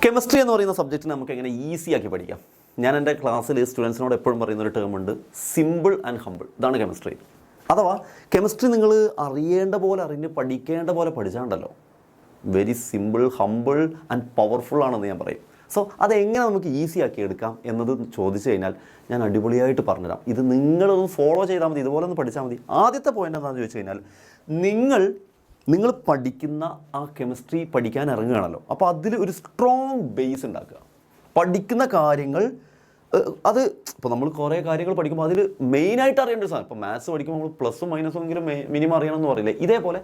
Chemistry എന്ന് പറയുന്ന subject നമുക്ക് എങ്ങനെ ഈസി ആക്കി പഠിക്കാം. ഞാൻ എൻ്റെ ക്ലാസ്സിൽ സ്റ്റുഡൻസിനോട് എപ്പോഴും പറയുന്നൊരു ടേമുണ്ട്, സിമ്പിൾ ആൻഡ് ഹമ്പിൾ. ഇതാണ് കെമിസ്ട്രി. അഥവാ കെമിസ്ട്രി നിങ്ങൾ അറിയേണ്ട പോലെ അറിഞ്ഞ് പഠിക്കേണ്ട പോലെ പഠിച്ചാണ്ടല്ലോ, very simple, humble and powerful ആണെന്ന് ഞാൻ പറയും. സോ അതെങ്ങനെ നമുക്ക് ഈസി ആക്കി എടുക്കാം എന്നത് ചോദിച്ചു കഴിഞ്ഞാൽ ഞാൻ അടിപൊളിയായിട്ട് പറഞ്ഞുതരാം. ഇത് നിങ്ങളൊന്ന് ഫോളോ ചെയ്താൽ മതി, ഇതുപോലെ ഒന്ന് പഠിച്ചാൽ മതി. ആദ്യത്തെ പോയിൻ്റ് എന്താണെന്ന് ചോദിച്ചു കഴിഞ്ഞാൽ, നിങ്ങൾ പഠിക്കുന്ന ആ കെമിസ്ട്രി പഠിക്കാൻ ഇറങ്ങുകയാണല്ലോ, അപ്പോൾ അതിൽ ഒരു സ്ട്രോങ് ബേസ് ഉണ്ടാക്കുക. പഠിക്കുന്ന കാര്യങ്ങൾ അത് ഇപ്പോൾ നമ്മൾ കുറേ കാര്യങ്ങൾ പഠിക്കുമ്പോൾ അതിൽ മെയിനായിട്ട് അറിയേണ്ട ഒരു സാധനം, ഇപ്പോൾ മാത്സ് പഠിക്കുമ്പോൾ നമ്മൾ പ്ലസും മൈനസും എങ്കിലും മിനിമം അറിയണമെന്ന് പറയില്ലേ, ഇതേപോലെ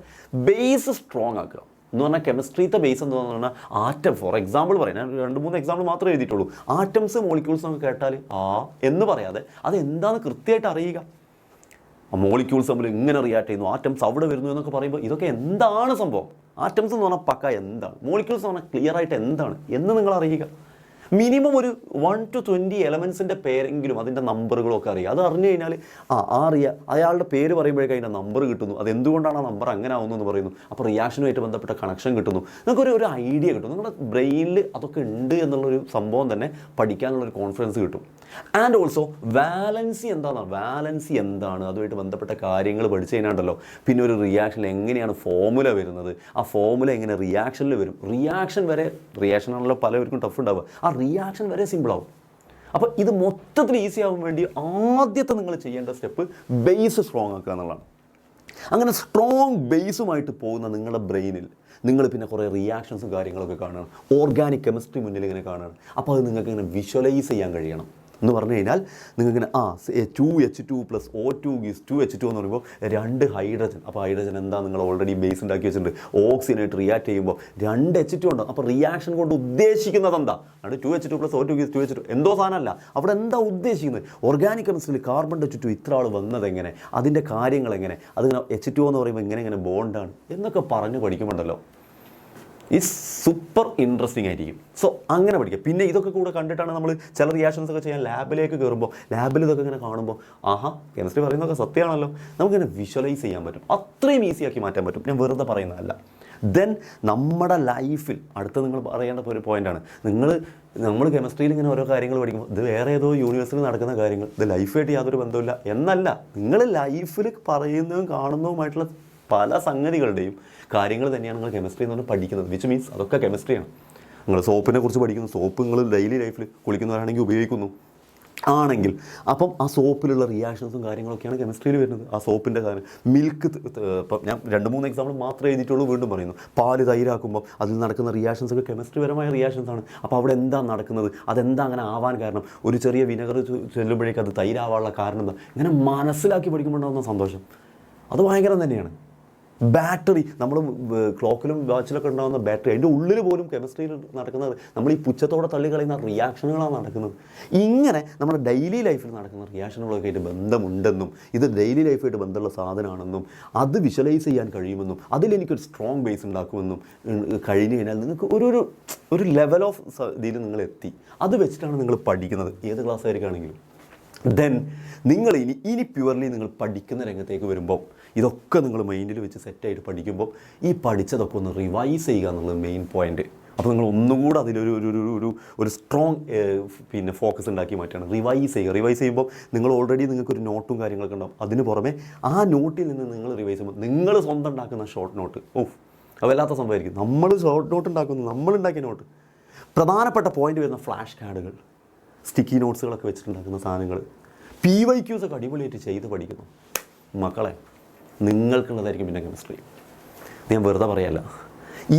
ബേസ് സ്ട്രോങ് ആക്കുക എന്ന് പറഞ്ഞാൽ കെമിസ്ട്രിത്തെ ബേസ് എന്താണെന്ന് പറഞ്ഞാൽ ആറ്റം. ഫോർ എക്സാമ്പിൾ പറയാം, ഞാൻ 2-3 എക്സാമ്പിൾ മാത്രമേ എഴുതിയിട്ടുള്ളൂ. ആറ്റംസ് മോളിക്യൂൾസ് നമുക്ക് കേട്ടാൽ എന്ന് പറയാതെ അത് എന്താണെന്ന് കൃത്യമായിട്ട് അറിയുക. മോളിക്യൂൾസ് തമ്മിൽ ഇങ്ങനെ റിയാക്ട് ചെയ്യുന്നു, ആറ്റംസ് അവിടെ വരുന്നു എന്നൊക്കെ പറയുമ്പോൾ ഇതൊക്കെ എന്താണ് സംഭവം? ആറ്റംസ് എന്ന് പറഞ്ഞാൽ പക്ക എന്താണ്, മോളിക്യൂൾസ് എന്ന് പറഞ്ഞാൽ ക്ലിയർ ആയിട്ട് എന്താണ് എന്ന് നിങ്ങൾ അറിയുക. മിനിമം ഒരു 1 to 20 എലമെൻസിൻ്റെ പേരെങ്കിലും അതിൻ്റെ നമ്പറുകളൊക്കെ അറിയുക. അത് അറിഞ്ഞു കഴിഞ്ഞാൽ അയാളുടെ പേര് പറയുമ്പോഴേക്കും അതിൻ്റെ നമ്പർ കിട്ടുന്നു, അത് എന്തുകൊണ്ടാണ് ആ നമ്പർ അങ്ങനെ ആവുന്നു എന്ന് പറയുന്നു. അപ്പോൾ റിയാക്ഷനുമായിട്ട് ബന്ധപ്പെട്ട കണക്ഷൻ കിട്ടുന്നു, നിങ്ങൾക്കൊരു ഐഡിയ കിട്ടും. നിങ്ങളുടെ ബ്രെയിനിൽ അതൊക്കെ ഉണ്ട് എന്നുള്ളൊരു സംഭവം തന്നെ പഠിക്കാനുള്ളൊരു കോൺഫിഡൻസ് കിട്ടും. ആൻഡ് ഓൾസോ വാലൻസി എന്താണ് അതുമായിട്ട് ബന്ധപ്പെട്ട കാര്യങ്ങൾ പഠിച്ചു കഴിഞ്ഞാണ്ടല്ലോ, പിന്നെ ഒരു റിയാക്ഷനിൽ എങ്ങനെയാണ് ഫോമുല വരുന്നത്, ആ ഫോമുല എങ്ങനെ റിയാക്ഷനിൽ വരും, റിയാക്ഷനാണല്ലോ പലവർക്കും ടഫ് ഉണ്ടാവുക, ആ റിയാക്ഷൻ വരെ സിമ്പിളാവും. അപ്പോൾ ഇത് മൊത്തത്തിൽ ഈസി ആവാൻ വേണ്ടി ആദ്യത്തെ നിങ്ങൾ ചെയ്യേണ്ട സ്റ്റെപ്പ് ബേസ് സ്ട്രോങ് ആക്കുക എന്നുള്ളതാണ്. അങ്ങനെ സ്ട്രോങ് ബേസുമായിട്ട് പോകുന്ന നിങ്ങളുടെ ബ്രെയിനിൽ നിങ്ങൾ പിന്നെ കുറേ റിയാക്ഷൻസും കാര്യങ്ങളൊക്കെ കാണുകയാണ്, ഓർഗാനിക് കെമിസ്ട്രി മുന്നിൽ ഇങ്ങനെ കാണുകയാണ്. അപ്പോൾ അത് നിങ്ങൾക്ക് ഇങ്ങനെ വിഷ്വലൈസ് ചെയ്യാൻ കഴിയണം എന്ന് പറഞ്ഞു കഴിഞ്ഞാൽ നിങ്ങൾക്കിങ്ങനെ 2H2 + O2 = 2H2 എന്ന് പറയുമ്പോൾ 2 ഹൈഡ്രജൻ. അപ്പോൾ ഹൈഡ്രജൻ എന്താ, നിങ്ങൾ ഓൾറെഡി ബേസ് ഉണ്ടാക്കി വെച്ചിട്ടുണ്ട്. ഓക്സിജനായിട്ട് റിയാക്ട് ചെയ്യുമ്പോൾ 2 H2 ഉണ്ട്. അപ്പോൾ റിയാക്ഷൻ കൊണ്ട് ഉദ്ദേശിക്കുന്നത് എന്താ? അത് 2H2 + O2 = 2H2 എന്തോ സാധനമല്ല. അവിടെ എന്താ ഉദ്ദേശിക്കുന്നത്? ഓർഗാനിക് കെമിസ്ട്രിയിൽ കാർബണിൻ്റെ ചുറ്റും ഇത്ര ആൾ വന്നത് എങ്ങനെ, അതിൻ്റെ കാര്യങ്ങൾ എങ്ങനെ, അതിങ്ങനെ H2 എന്ന് പറയുമ്പോൾ എങ്ങനെ ബോണ്ടാണ് എന്നൊക്കെ പറഞ്ഞ് പഠിക്കുമ്പോണ്ടല്ലോ, ഇറ്റ്സ് സൂപ്പർ ഇൻട്രസ്റ്റിംഗ് ആയിരിക്കും. സോ അങ്ങനെ പഠിക്കുക. പിന്നെ ഇതൊക്കെ കൂടെ കണ്ടിട്ടാണ് നമ്മൾ ചില റിയാക്ഷൻസ് ഒക്കെ ചെയ്യാൻ ലാബിലേക്ക് കയറുമ്പോൾ, ലാബിൽ ഇതൊക്കെ ഇങ്ങനെ കാണുമ്പോൾ കെമിസ്ട്രി പറയുന്നതൊക്കെ സത്യമാണല്ലോ, നമുക്കിങ്ങനെ വിഷ്വലൈസ് ചെയ്യാൻ പറ്റും. അത്രയും ഈസിയാക്കി മാറ്റാൻ പറ്റും. ഞാൻ വെറുതെ പറയുന്നതല്ല. ദെൻ നമ്മുടെ ലൈഫിൽ അടുത്ത് നിങ്ങൾ പറയേണ്ട ഒരു പോയിൻ്റാണ്, നമ്മൾ കെമിസ്ട്രിയിൽ ഇങ്ങനെ ഓരോ കാര്യങ്ങൾ പഠിക്കുമ്പോൾ ഇത് വേറെ ഏതോ യൂണിവേഴ്സിറ്റിയിൽ നടക്കുന്ന കാര്യങ്ങൾ, ഇത് ലൈഫായിട്ട് യാതൊരു ബന്ധമില്ല എന്നല്ല. നിങ്ങൾ ലൈഫിൽ പറയുന്നതും കാണുന്നതുമായിട്ടുള്ള പല സംഗതികളുടെയും കാര്യങ്ങൾ തന്നെയാണ് നിങ്ങൾ കെമിസ്ട്രി എന്ന് പറഞ്ഞാൽ പഠിക്കുന്നത്. വിച്ച് മീൻസ് അതൊക്കെ കെമിസ്ട്രിയാണ്. നിങ്ങൾ സോപ്പിനെ കുറിച്ച് പഠിക്കുന്നു, സോപ്പ് നിങ്ങൾ ഡെയിലി ലൈഫിൽ കുളിക്കുന്നവരാണെങ്കിൽ ഉപയോഗിക്കുന്നു ആണെങ്കിൽ, അപ്പം ആ സോപ്പിലുള്ള റിയാക്ഷൻസും കാര്യങ്ങളൊക്കെയാണ് കെമിസ്ട്രിയിൽ വരുന്നത്. ആ സോപ്പിൻ്റെ കാര്യം, മിൽക്ക്, ഇപ്പം ഞാൻ 2-3 എക്സാമ്പിൾ മാത്രമേ എഴുതിയിട്ടുള്ളൂ, വീണ്ടും പറയുന്നു. പാല് തൈരാക്കുമ്പോൾ അതിൽ നടക്കുന്ന റിയാക്ഷൻസ് ഒക്കെ കെമിസ്ട്രിപരമായ റിയാക്ഷൻസാണ്. അപ്പോൾ അവിടെ എന്താ നടക്കുന്നത്, അതെന്താ അങ്ങനെ ആവാൻ കാരണം, ഒരു ചെറിയ വിനെഗർ ചെല്ലുമ്പോഴേക്കും അത് തൈരാവാനുള്ള കാരണം എന്താ, ഇങ്ങനെ മനസ്സിലാക്കി പഠിക്കുമ്പോഴുണ്ടാകുന്ന സന്തോഷം അത് ഭയങ്കരം തന്നെയാണ്. ബാറ്ററി, നമ്മൾ ക്ലോക്കിലും വാച്ചിലൊക്കെ ഉണ്ടാകുന്ന ബാറ്ററി, അതിൻ്റെ ഉള്ളിൽ പോലും കെമിസ്ട്രിയിൽ നടക്കുന്നത് നമ്മൾ ഈ പുച്ഛത്തോടെ തള്ളിക്കളയുന്ന റിയാക്ഷനുകളാണ് നടക്കുന്നത്. ഇങ്ങനെ നമ്മുടെ ഡെയിലി ലൈഫിൽ നടക്കുന്ന റിയാക്ഷനുകളൊക്കെ ആയിട്ട് ബന്ധമുണ്ടെന്നും, ഇത് ഡെയിലി ലൈഫായിട്ട് ബന്ധമുള്ള സാധനമാണെന്നും, അത് വിഷ്വലൈസ് ചെയ്യാൻ കഴിയുമെന്നും, അതിലെനിക്കൊരു സ്ട്രോങ് ബേസ് ഉണ്ടാക്കുമെന്നും കഴിഞ്ഞ് കഴിഞ്ഞാൽ നിങ്ങൾക്ക് ഒരു ലെവൽ ഓഫ് ഇതിൽ നിങ്ങൾ എത്തി. അത് വെച്ചിട്ടാണ് നിങ്ങൾ പഠിക്കുന്നത്, ഏത് ക്ലാസ് ആയിരിക്കുകയാണെങ്കിലും. ദെൻ നിങ്ങൾ ഇനി പ്യുവർലി നിങ്ങൾ പഠിക്കുന്ന രംഗത്തേക്ക് വരുമ്പോൾ ഇതൊക്കെ നിങ്ങൾ മൈൻഡിൽ വെച്ച് സെറ്റായിട്ട് പഠിക്കുമ്പോൾ ഈ പഠിച്ചതൊക്കെ ഒന്ന് റിവൈസ് ചെയ്യുക എന്നുള്ളത് മെയിൻ പോയിൻറ്റ്. അപ്പോൾ നിങ്ങൾ ഒന്നുകൂടെ അതിലൊരു സ്ട്രോങ് പിന്നെ ഫോക്കസ് ഉണ്ടാക്കി മാറ്റുകയാണ്. റിവൈസ് ചെയ്യുമ്പോൾ നിങ്ങൾ ഓൾറെഡി നിങ്ങൾക്കൊരു നോട്ടും കാര്യങ്ങളൊക്കെ ഉണ്ടാവും. അതിന് പുറമെ ആ നോട്ടിൽ നിന്ന് നിങ്ങൾ റിവൈസ് ചെയ്യുമ്പോൾ നിങ്ങൾ സ്വന്തം ഉണ്ടാക്കുന്ന ഷോർട്ട് നോട്ട്, അത് വല്ലാത്ത സംഭവമായിരിക്കും. നമ്മൾ ഷോർട്ട് നോട്ട് ഉണ്ടാക്കുന്നു, നമ്മളുണ്ടാക്കിയ നോട്ട്, പ്രധാനപ്പെട്ട പോയിൻ്റ് വരുന്ന ഫ്ലാഷ് കാർഡുകൾ, സ്റ്റിക്കി നോട്ട്സുകളൊക്കെ വെച്ചിട്ടുണ്ടാക്കുന്ന സാധനങ്ങൾ, PYQs ഒക്കെ അടിപൊളിയായിട്ട് ചെയ്ത് പഠിക്കുന്നു. മക്കളെ, നിങ്ങൾക്കുള്ളതായിരിക്കും പിന്നെ കെമിസ്ട്രി. ഞാൻ വെറുതെ പറയല്ല.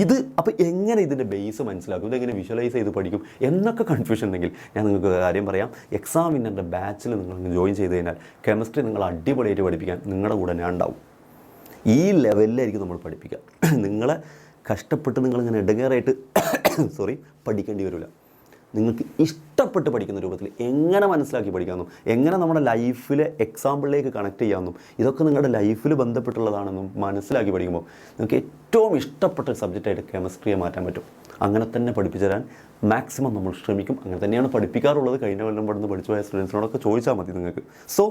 ഇത് അപ്പോൾ എങ്ങനെ ഇതിൻ്റെ ബേസ് മനസ്സിലാക്കും, ഇതെങ്ങനെ വിഷ്വലൈസ് ചെയ്ത് പഠിക്കും എന്നൊക്കെ കൺഫ്യൂഷൻ ഉണ്ടെങ്കിൽ ഞാൻ നിങ്ങൾക്ക് കാര്യം പറയാം. എക്സാം വിന്നറിൻ്റെ ബാച്ചിൽ നിങ്ങൾ ജോയിൻ ചെയ്ത് കഴിഞ്ഞാൽ കെമിസ്ട്രി നിങ്ങൾ അടിപൊളിയായിട്ട് പഠിപ്പിക്കാൻ നിങ്ങളുടെ കൂടെ ഞാൻ ഉണ്ടാവും. ഈ ലെവലിലായിരിക്കും നമ്മൾ പഠിപ്പിക്കുക. നിങ്ങളെ കഷ്ടപ്പെട്ട് നിങ്ങളിങ്ങനെ ഇടങ്ങേറായിട്ട് പഠിക്കേണ്ടി വരില്ല. നിങ്ങൾക്ക് ഇഷ്ടപ്പെട്ട് പഠിക്കുന്ന രൂപത്തിൽ എങ്ങനെ മനസ്സിലാക്കി പഠിക്കാമെന്നും, എങ്ങനെ നമ്മുടെ ലൈഫിലെ എക്സാമ്പിളിലേക്ക് കണക്ട് ചെയ്യാമെന്നും, ഇതൊക്കെ നിങ്ങളുടെ ലൈഫിൽ ബന്ധപ്പെട്ടുള്ളതാണെന്നും മനസ്സിലാക്കി പഠിക്കുമ്പോൾ നിങ്ങൾക്ക് ഏറ്റവും ഇഷ്ടപ്പെട്ട സബ്ജക്റ്റായിട്ട് കെമിസ്ട്രിയെ മാറ്റാൻ പറ്റും. അങ്ങനെ തന്നെ പഠിപ്പിച്ചു തരാൻ മാക്സിമം നമ്മൾ ശ്രമിക്കും. അങ്ങനെ തന്നെയാണ് പഠിപ്പിക്കാറുള്ളത്. കഴിഞ്ഞ കൊല്ലം പഠിച്ച് പോയ സ്റ്റുഡൻസിനോടൊക്കെ ചോദിച്ചാൽ മതി നിങ്ങൾക്ക്. സോ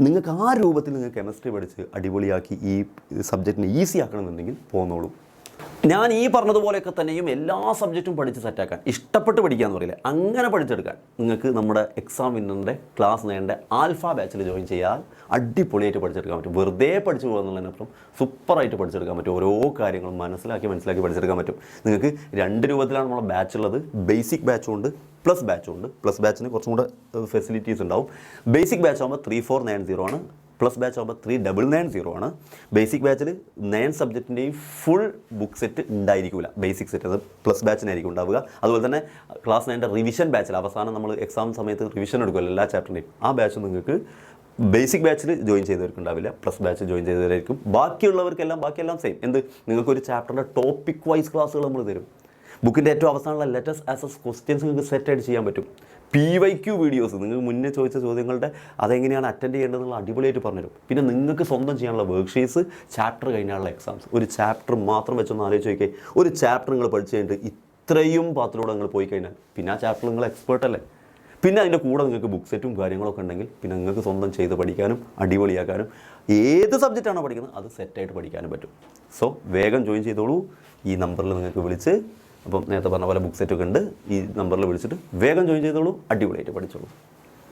നിങ്ങൾക്ക് ആ രൂപത്തിൽ നിങ്ങൾക്ക് കെമിസ്ട്രി പഠിച്ച് അടിപൊളിയാക്കി ഈ സബ്ജക്റ്റിനെ ഈസി ആക്കണമെന്നുണ്ടെങ്കിൽ പോന്നോളൂ. ഞാൻ ഈ പറഞ്ഞതുപോലെയൊക്കെ തന്നെയും എല്ലാ സബ്ജക്റ്റും പഠിച്ച് സെറ്റാക്കാൻ ഇഷ്ടപ്പെട്ട് പഠിക്കുക എന്ന് പറയില്ല, അങ്ങനെ പഠിച്ചെടുക്കാൻ നിങ്ങൾക്ക് നമ്മുടെ എക്സാം വിന്നറിൻ്റെ ക്ലാസ് നേടേണ്ട ആൽഫ ബാച്ചിൽ ജോയിൻ ചെയ്യാൻ അടിപൊളിയായിട്ട് പഠിച്ചെടുക്കാൻ പറ്റും. വെറുതെ പഠിച്ചു പോകുന്നതിനപ്പുറം സൂപ്പറായിട്ട് പഠിച്ചെടുക്കാൻ പറ്റും. ഓരോ കാര്യങ്ങളും മനസ്സിലാക്കി പഠിച്ചെടുക്കാൻ പറ്റും. നിങ്ങൾക്ക് 2 രൂപത്തിലാണ് നമ്മളെ ബാച്ച് ഉള്ളത്. ബേസിക് ബാച്ചും ഉണ്ട്, പ്ലസ് ബാച്ചും ഉണ്ട്. പ്ലസ് ബാച്ചിന് കുറച്ചും കൂടെ ഫെസിലിറ്റീസ് ഉണ്ടാവും. ബേസിക് ബാച്ച് ആകുമ്പോൾ 3490 ആണ്, പ്ലസ് ബാച്ച് ആകുമ്പോൾ 3990 ആണ്. ബേസിക് ബാച്ചിൽ 9 സബ്ജക്റ്റിൻ്റെയും ഫുൾ ബുക്ക് സെറ്റ് ഉണ്ടായിരിക്കില്ല. ബേസിക് സെറ്റ് അത് പ്ലസ് ബാച്ചിനായിരിക്കും ഉണ്ടാവുക. അതുപോലെ തന്നെ ക്ലാസ് 9 റിവിഷൻ ബാച്ചിൽ അവസാനം നമ്മൾ എക്സാം സമയത്ത് റിവിഷൻ എടുക്കുമല്ലോ എല്ലാ ചാപ്റ്ററിൻ്റെയും, ആ ബാച്ച് നിങ്ങൾക്ക് ബേസിക് ബാച്ചിൽ ജോയിൻ ചെയ്തവർക്കുണ്ടാവില്ല, പ്ലസ് ബാച്ചിൽ ജോയിൻ ചെയ്തവരായിരിക്കും. ബാക്കിയെല്ലാം സെയിം. എന്ത്, നിങ്ങൾക്കൊരു ചാപ്റ്ററിൻ്റെ ടോപ്പിക് വൈസ് ക്ലാസ്സുകൾ നമ്മൾ തരും. ബുക്കിൻ്റെ ഏറ്റവും അവസാനമുള്ള ലെറ്റസ് ആസസ് ക്വസ്റ്റ്യൻസ് നിങ്ങൾക്ക് സെറ്റായിട്ട് ചെയ്യാൻ പറ്റും. PYQ വീഡിയോസ് നിങ്ങൾക്ക് മുന്നേ ചോദിച്ച ചോദ്യങ്ങളുടെ അതെങ്ങനെയാണ് അറ്റൻഡ് ചെയ്യേണ്ടതെന്നുള്ള അടിപൊളിയായിട്ട് പറഞ്ഞുതരും. പിന്നെ നിങ്ങൾക്ക് സ്വന്തം ചെയ്യാനുള്ള വർക്ക്ഷീറ്റ്സ്, ചാപ്റ്റർ കഴിഞ്ഞാലുള്ള എക്സാംസ്. ഒരു ചാപ്റ്റർ മാത്രം വെച്ചൊന്ന് ആലോചിച്ച് നോക്കിയേ. ഒരു ചാപ്റ്റർ നിങ്ങൾ പഠിച്ചു കഴിഞ്ഞിട്ട് ഇത്രയും പാത്തിലൂടെ നിങ്ങൾ പോയി കഴിഞ്ഞാൽ പിന്നെ ആ ചാപ്റ്റർ നിങ്ങൾ എക്സ്പേർട്ടല്ലേ. പിന്നെ അതിൻ്റെ കൂടെ നിങ്ങൾക്ക് ബുക്ക് സെറ്റും കാര്യങ്ങളൊക്കെ ഉണ്ടെങ്കിൽ പിന്നെ നിങ്ങൾക്ക് സ്വന്തം ചെയ്ത് പഠിക്കാനും അടിപൊളിയാക്കാനും ഏത് സബ്ജക്റ്റാണോ പഠിക്കുന്നത് അത് സെറ്റായിട്ട് പഠിക്കാനും പറ്റും. സോ വേഗം ജോയിൻ ചെയ്തോളൂ. ഈ നമ്പറിൽ നിങ്ങൾക്ക് വിളിച്ച്, അപ്പം നേരത്തെ പറഞ്ഞ പോലെ ബുക്ക് സെറ്റൊക്കെ ഉണ്ട്, ഈ നമ്പറിൽ വിളിച്ചിട്ട് വേഗം ജോയിൻ ചെയ്തോളൂ. അടിപൊളിയായിട്ട് പഠിച്ചോളൂ.